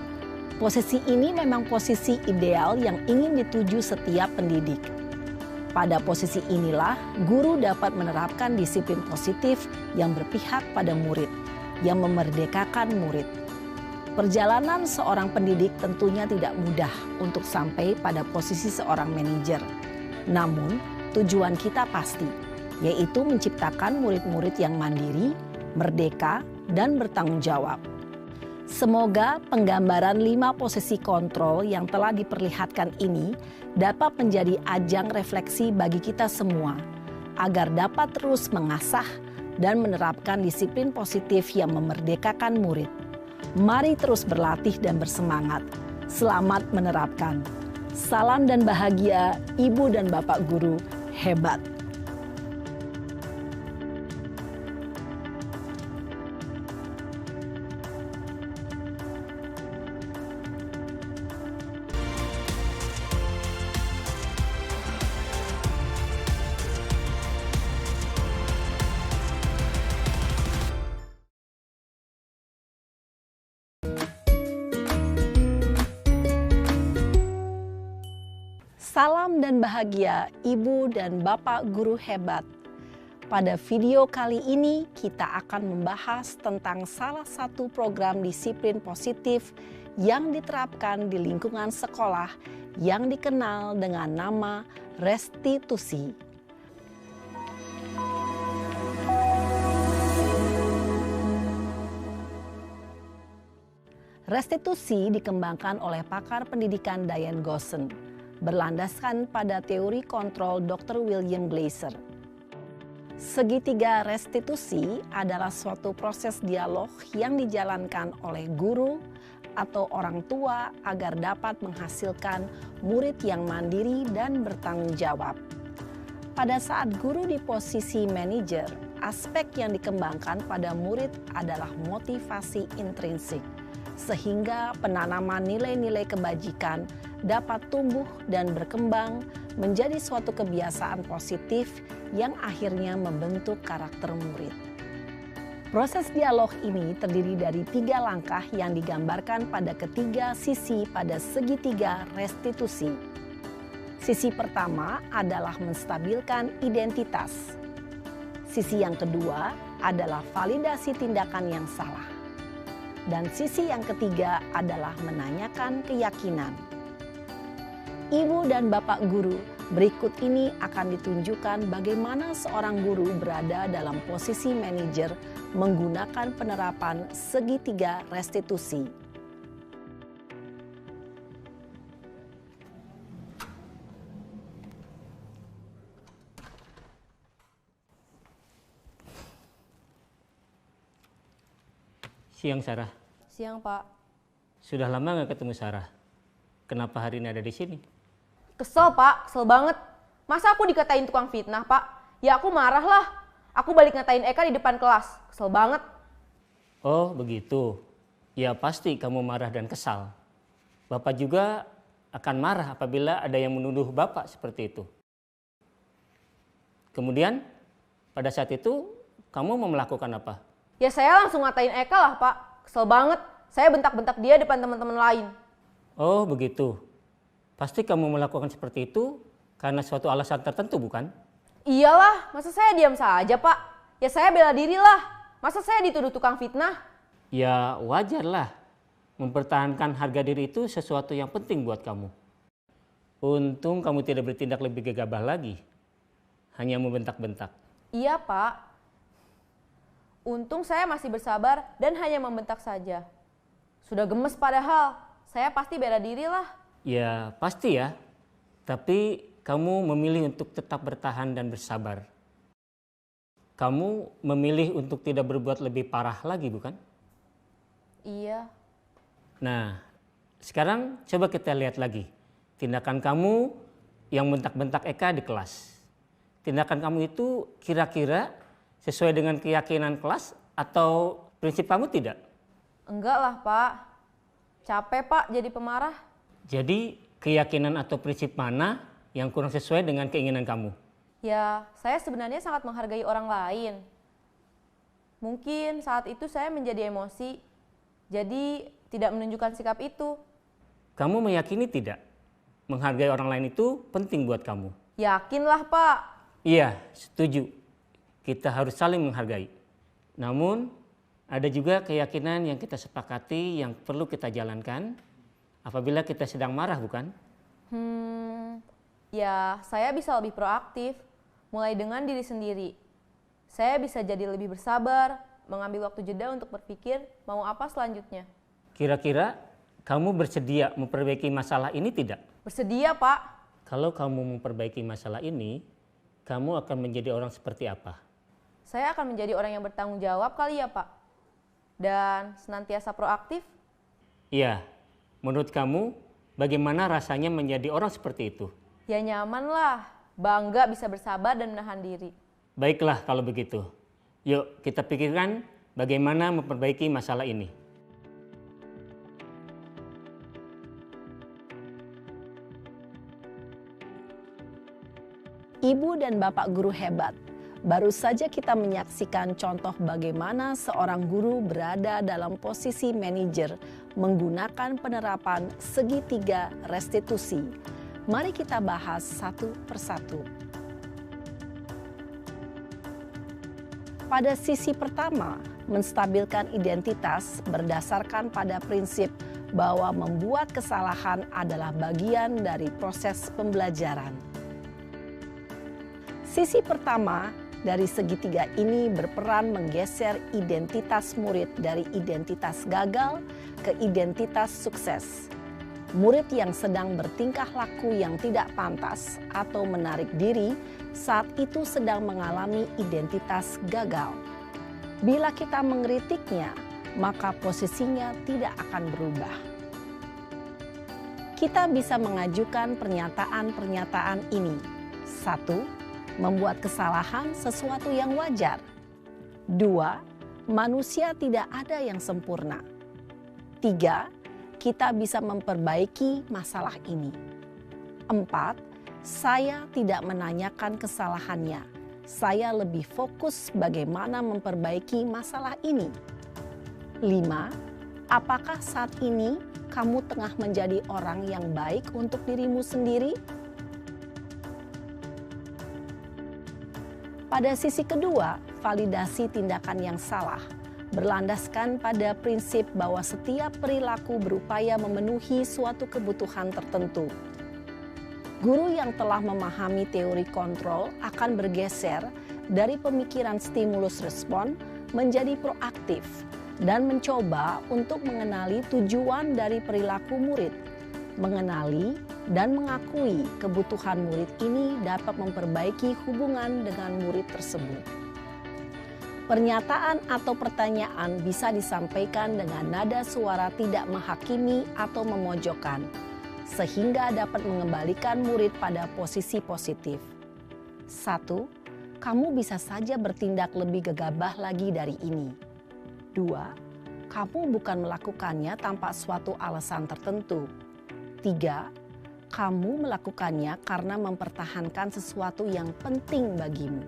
Posisi ini memang posisi ideal yang ingin dituju setiap pendidik. Pada posisi inilah, guru dapat menerapkan disiplin positif yang berpihak pada murid, yang memerdekakan murid. Perjalanan seorang pendidik tentunya tidak mudah untuk sampai pada posisi seorang manajer. Namun, tujuan kita pasti, yaitu menciptakan murid-murid yang mandiri, merdeka, dan bertanggung jawab. Semoga penggambaran 5 posisi kontrol yang telah diperlihatkan ini dapat menjadi ajang refleksi bagi kita semua, agar dapat terus mengasah dan menerapkan disiplin positif yang memerdekakan murid. Mari terus berlatih dan bersemangat. Selamat menerapkan. Salam dan bahagia, Ibu dan Bapak Guru hebat. Salam dan bahagia Ibu dan Bapak Guru hebat. Pada video kali ini kita akan membahas tentang salah satu program disiplin positif yang diterapkan di lingkungan sekolah yang dikenal dengan nama restitusi. Restitusi dikembangkan oleh pakar pendidikan Diane Gosson, berlandaskan pada teori kontrol Dr. William Glasser. Segitiga restitusi adalah suatu proses dialog yang dijalankan oleh guru atau orang tua agar dapat menghasilkan murid yang mandiri dan bertanggung jawab. Pada saat guru di posisi manajer, aspek yang dikembangkan pada murid adalah motivasi intrinsik, sehingga penanaman nilai-nilai kebajikan dapat tumbuh dan berkembang menjadi suatu kebiasaan positif yang akhirnya membentuk karakter murid. Proses dialog ini terdiri dari 3 langkah yang digambarkan pada ketiga sisi pada segitiga restitusi. Sisi pertama adalah menstabilkan identitas. Sisi yang kedua adalah validasi tindakan yang salah. Dan sisi yang ketiga adalah menanyakan keyakinan. Ibu dan Bapak Guru, berikut ini akan ditunjukkan bagaimana seorang guru berada dalam posisi manajer menggunakan penerapan segitiga restitusi. Siang, Sarah. Siang, Pak. Sudah lama nggak ketemu Sarah. Kenapa hari ini ada di sini? Kesel, Pak. Kesel banget. Masa aku dikatain tukang fitnah, Pak? Ya aku marah lah. Aku balik ngatain Eka di depan kelas. Kesel banget. Oh, begitu. Ya pasti kamu marah dan kesal. Bapak juga akan marah apabila ada yang menuduh Bapak seperti itu. Kemudian pada saat itu kamu mau melakukan apa? Ya saya langsung ngatain Eka lah Pak. Kesel banget. Saya bentak-bentak dia depan teman-teman lain. Oh begitu. Pasti kamu melakukan seperti itu karena suatu alasan tertentu bukan? Iyalah, masa saya diam saja Pak? Ya saya bela diri lah. Masa saya dituduh tukang fitnah? Ya wajarlah. Mempertahankan harga diri itu sesuatu yang penting buat kamu. Untung kamu tidak bertindak lebih gegabah lagi. Hanya membentak-bentak. Iya Pak. Untung saya masih bersabar dan hanya membentak saja. Sudah gemes padahal. Saya pasti bela diri lah. Ya pasti ya. Tapi kamu memilih untuk tetap bertahan dan bersabar. Kamu memilih untuk tidak berbuat lebih parah lagi bukan? Iya. Nah, sekarang coba kita lihat lagi. Tindakan kamu yang bentak-bentak Eka di kelas. Tindakan kamu itu kira-kira sesuai dengan keyakinan kelas atau prinsip kamu tidak? Enggak lah Pak. Capek Pak jadi pemarah. Jadi keyakinan atau prinsip mana yang kurang sesuai dengan keinginan kamu? Ya, saya sebenarnya sangat menghargai orang lain. Mungkin saat itu saya menjadi emosi, jadi tidak menunjukkan sikap itu. Kamu meyakini tidak? Menghargai orang lain itu penting buat kamu. Yakinlah Pak. Iya, setuju. Kita harus saling menghargai. Namun, ada juga keyakinan yang kita sepakati yang perlu kita jalankan apabila kita sedang marah, bukan? Ya saya bisa lebih proaktif, mulai dengan diri sendiri. Saya bisa jadi lebih bersabar, mengambil waktu jeda untuk berpikir mau apa selanjutnya. Kira-kira kamu bersedia memperbaiki masalah ini tidak? Bersedia Pak. Kalau kamu memperbaiki masalah ini, kamu akan menjadi orang seperti apa? Saya akan menjadi orang yang bertanggung jawab kali ya Pak. Dan senantiasa proaktif. Iya, menurut kamu bagaimana rasanya menjadi orang seperti itu? Ya nyaman lah, bangga bisa bersabar dan menahan diri. Baiklah kalau begitu. Yuk kita pikirkan bagaimana memperbaiki masalah ini. Ibu dan Bapak guru hebat, baru saja kita menyaksikan contoh bagaimana seorang guru berada dalam posisi manajer menggunakan penerapan segitiga restitusi. Mari kita bahas satu persatu. Pada sisi pertama, menstabilkan identitas berdasarkan pada prinsip bahwa membuat kesalahan adalah bagian dari proses pembelajaran. Sisi pertama dari segitiga ini berperan menggeser identitas murid dari identitas gagal ke identitas sukses. Murid yang sedang bertingkah laku yang tidak pantas atau menarik diri saat itu sedang mengalami identitas gagal. Bila kita mengkritiknya, maka posisinya tidak akan berubah. Kita bisa mengajukan pernyataan-pernyataan ini. 1. Membuat kesalahan sesuatu yang wajar. 2. Manusia tidak ada yang sempurna. 3. Kita bisa memperbaiki masalah ini. 4. Saya tidak menanyakan kesalahannya. Saya lebih fokus bagaimana memperbaiki masalah ini. 5. Apakah saat ini kamu tengah menjadi orang yang baik untuk dirimu sendiri? Pada sisi kedua, validasi tindakan yang salah berlandaskan pada prinsip bahwa setiap perilaku berupaya memenuhi suatu kebutuhan tertentu. Guru yang telah memahami teori kontrol akan bergeser dari pemikiran stimulus respon menjadi proaktif dan mencoba untuk mengenali tujuan dari perilaku murid. Mengenali dan mengakui kebutuhan murid ini dapat memperbaiki hubungan dengan murid tersebut. Pernyataan atau pertanyaan bisa disampaikan dengan nada suara tidak menghakimi atau memojokkan, sehingga dapat mengembalikan murid pada posisi positif. 1. Kamu bisa saja bertindak lebih gegabah lagi dari ini. 2. Kamu bukan melakukannya tanpa suatu alasan tertentu. 3. kamu melakukannya karena mempertahankan sesuatu yang penting bagimu.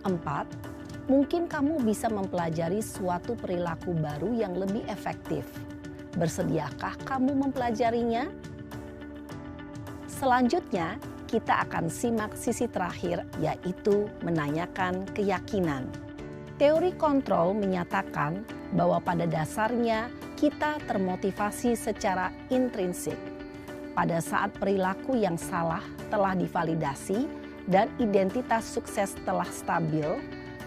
4. Mungkin kamu bisa mempelajari suatu perilaku baru yang lebih efektif. Bersediakah kamu mempelajarinya? Selanjutnya, kita akan simak sisi terakhir, yaitu menanyakan keyakinan. Teori kontrol menyatakan bahwa pada dasarnya kita termotivasi secara intrinsik. Pada saat perilaku yang salah telah divalidasi dan identitas sukses telah stabil,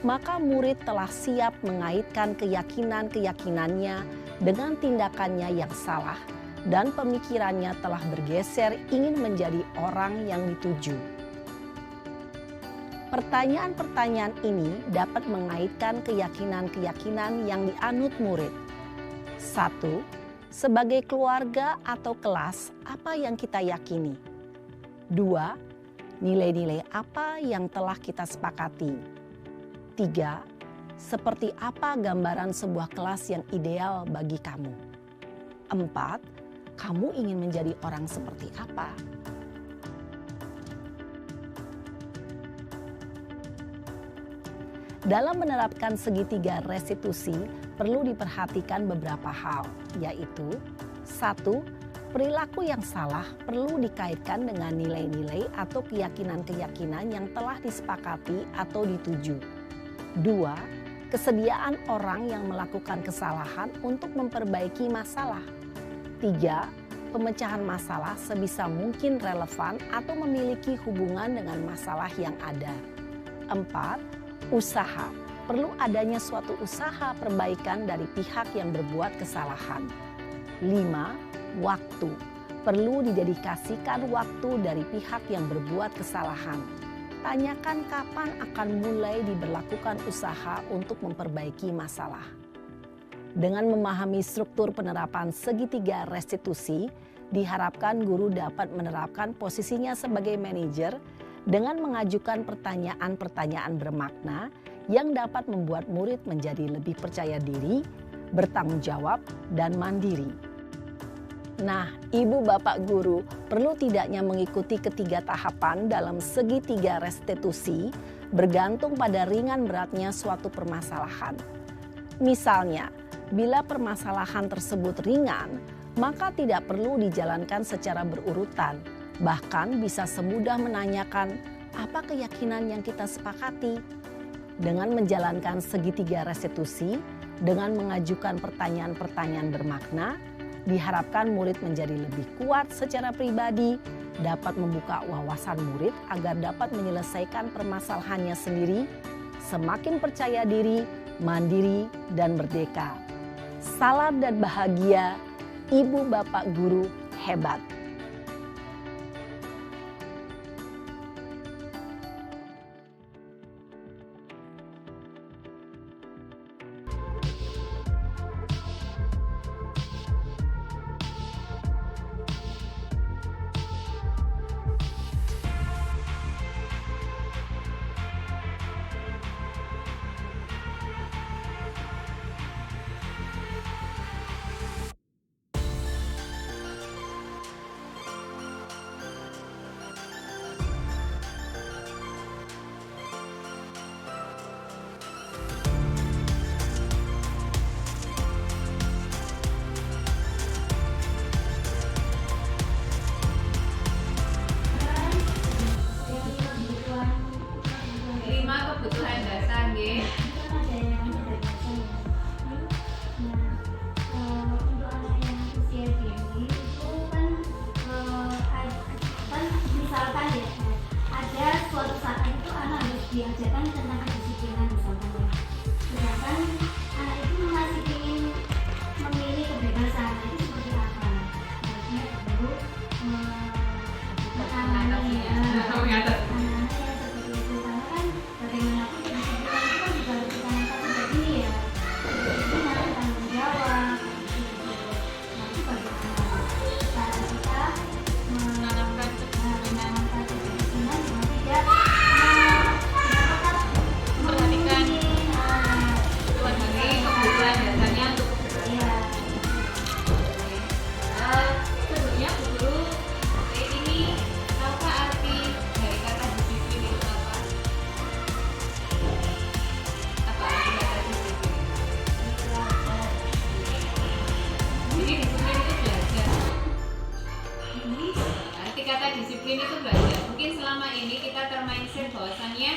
maka murid telah siap mengaitkan keyakinan-keyakinannya dengan tindakannya yang salah dan pemikirannya telah bergeser ingin menjadi orang yang dituju. Pertanyaan-pertanyaan ini dapat mengaitkan keyakinan-keyakinan yang dianut murid. 1. Sebagai keluarga atau kelas, apa yang kita yakini? 2. Nilai-nilai apa yang telah kita sepakati? 3. Seperti apa gambaran sebuah kelas yang ideal bagi kamu? 4. Kamu ingin menjadi orang seperti apa? Dalam menerapkan segitiga restitusi, perlu diperhatikan beberapa hal, yaitu 1. Perilaku yang salah perlu dikaitkan dengan nilai-nilai atau keyakinan-keyakinan yang telah disepakati atau dituju. 2. Kesediaan orang yang melakukan kesalahan untuk memperbaiki masalah. 3. Pemecahan masalah sebisa mungkin relevan atau memiliki hubungan dengan masalah yang ada. 4. Usaha. Perlu adanya suatu usaha perbaikan dari pihak yang berbuat kesalahan. 5. Waktu. Perlu didedikasikan waktu dari pihak yang berbuat kesalahan. Tanyakan kapan akan mulai diberlakukan usaha untuk memperbaiki masalah. Dengan memahami struktur penerapan segitiga restitusi, diharapkan guru dapat menerapkan posisinya sebagai manajer dengan mengajukan pertanyaan-pertanyaan bermakna yang dapat membuat murid menjadi lebih percaya diri, bertanggung jawab, dan mandiri. Nah, Ibu Bapak Guru perlu tidaknya mengikuti ketiga tahapan dalam segitiga restitusi bergantung pada ringan beratnya suatu permasalahan. Misalnya, bila permasalahan tersebut ringan, maka tidak perlu dijalankan secara berurutan. Bahkan bisa semudah menanyakan, apa keyakinan yang kita sepakati? Dengan menjalankan segitiga restitusi, dengan mengajukan pertanyaan-pertanyaan bermakna, diharapkan murid menjadi lebih kuat secara pribadi, dapat membuka wawasan murid agar dapat menyelesaikan permasalahannya sendiri, semakin percaya diri, mandiri, dan merdeka. Salam dan bahagia, Ibu Bapak Guru hebat. diajarkan tentang kedisiplinan misalkan ya. Sedangkan anak itu masih ingin memilih kebebasan, itu seperti apa? Harusnya perlu menangani anak-anak yang seperti itu, karena kan bagaimanapun kedisiplinan itu kan juga harus ditanamkan sejak dini ya. Kedisiplinan, tanggung jawab, gitu. Nah itu bagaimana cara kita menanamkan kedisiplinan dengan tidak disiplin itu belajar. Mungkin selama ini kita termindset bahwasannya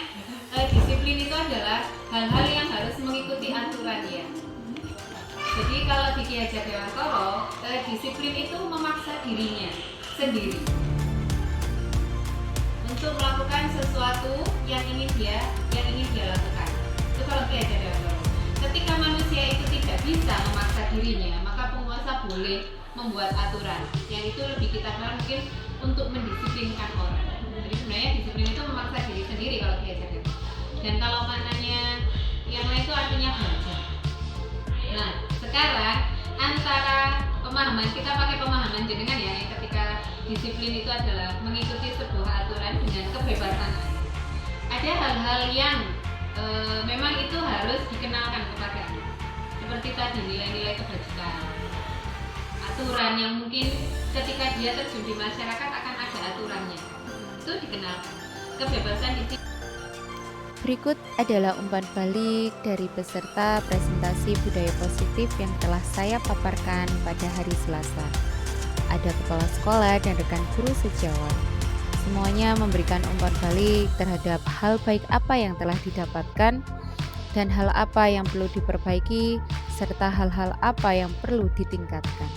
disiplin itu adalah hal-hal yang harus mengikuti aturan ya. Jadi kalau di Ki Hajar Dewantara, disiplin itu memaksa dirinya sendiri untuk melakukan sesuatu yang ingin dia lakukan. Itu kalau Ki Hajar Dewantara. Ketika manusia itu tidak bisa memaksa dirinya, maka penguasa boleh membuat aturan. Yang itu lebih kita kenal mungkin untuk mendisiplinkan orang. Jadi sebenarnya disiplin itu memaksa diri sendiri kalau Ki Hajar Dewantara. Dan kalau maknanya yang lain itu artinya belajar. Nah, sekarang antara pemahaman, kita pakai pemahaman jenengan ya, ketika disiplin itu adalah mengikuti sebuah aturan dengan kebebasan. Ada hal-hal yang memang itu harus dikenalkan kepadanya, seperti tadi nilai-nilai kebajikan, aturan yang mungkin ketika dia terjun di masyarakat akan ada aturannya, itu dikenalkan. Kebebasan di sini. Berikut adalah umpan balik dari peserta presentasi budaya positif yang telah saya paparkan pada hari Selasa. Ada kepala sekolah dan rekan guru sejawat. Semuanya memberikan umpan balik terhadap hal baik apa yang telah didapatkan dan hal apa yang perlu diperbaiki serta hal-hal apa yang perlu ditingkatkan.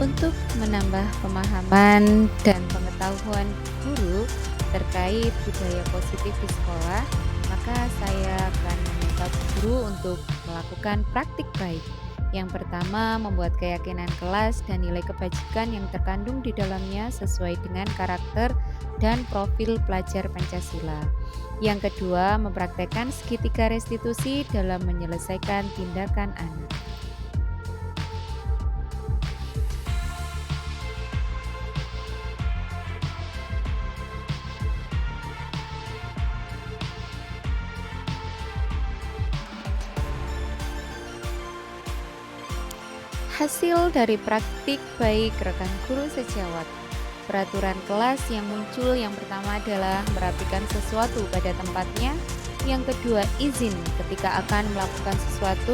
Untuk menambah pemahaman dan pengetahuan guru terkait budaya positif di sekolah, maka saya akan meminta guru untuk melakukan praktik baik. Yang pertama, membuat keyakinan kelas dan nilai kebajikan yang terkandung di dalamnya sesuai dengan karakter dan profil pelajar Pancasila. Yang kedua, mempraktekkan segitiga restitusi dalam menyelesaikan tindakan anak. Hasil dari praktik baik rekan guru sejawat. Peraturan kelas yang muncul yang pertama adalah merapikan sesuatu pada tempatnya. Yang kedua, izin ketika akan melakukan sesuatu.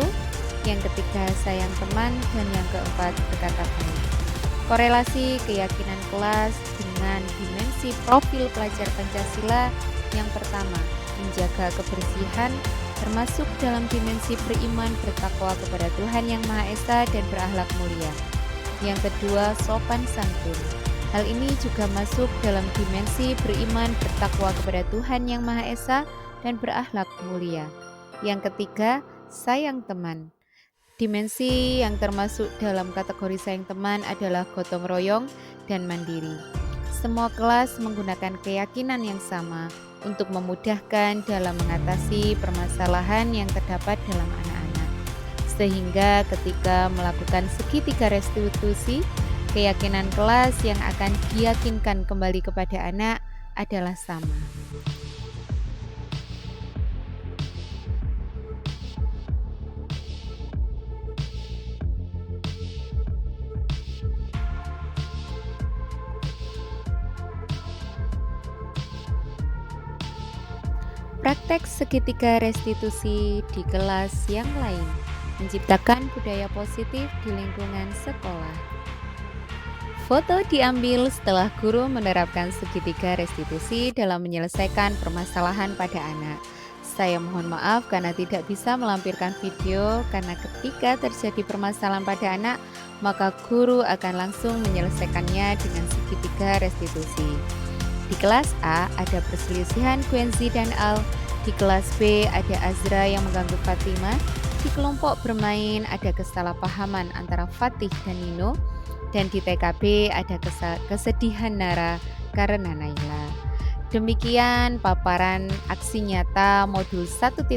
Yang ketiga, sayang teman. Dan yang keempat, berkata baik. Korelasi keyakinan kelas dengan dimensi profil pelajar Pancasila. Yang pertama, menjaga kebersihan, termasuk dalam dimensi beriman bertakwa kepada Tuhan Yang Maha Esa dan berakhlak mulia. Yang kedua, sopan santun. Hal ini juga masuk dalam dimensi beriman bertakwa kepada Tuhan Yang Maha Esa dan berakhlak mulia. Yang ketiga, sayang teman. Dimensi yang termasuk dalam kategori sayang teman adalah gotong royong dan mandiri. Semua kelas menggunakan keyakinan yang sama untuk memudahkan dalam mengatasi permasalahan yang terdapat dalam anak-anak. Sehingga ketika melakukan segitiga restitusi, keyakinan kelas yang akan diyakinkan kembali kepada anak adalah sama. Praktek segitiga restitusi di kelas yang lain, menciptakan budaya positif di lingkungan sekolah. Foto diambil setelah guru menerapkan segitiga restitusi dalam menyelesaikan permasalahan pada anak. Saya mohon maaf karena tidak bisa melampirkan video, karena ketika terjadi permasalahan pada anak, maka guru akan langsung menyelesaikannya dengan segitiga restitusi. Di kelas A ada perselisihan Gwenzi dan Al. Di kelas B ada Azra yang mengganggu Fatima. Di kelompok bermain ada kesalahpahaman antara Fatih dan Nino. Dan di TKB ada kesedihan Nara karena Naila. Demikian paparan aksi nyata modul 1.4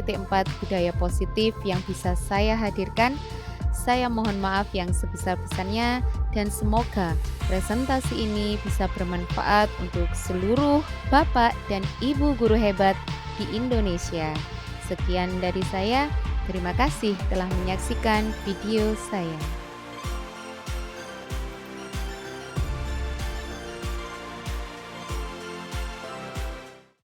budaya positif yang bisa saya hadirkan. Saya mohon maaf yang sebesar-besarnya dan semoga presentasi ini bisa bermanfaat untuk seluruh Bapak dan Ibu guru hebat di Indonesia. Sekian dari saya, terima kasih telah menyaksikan video saya.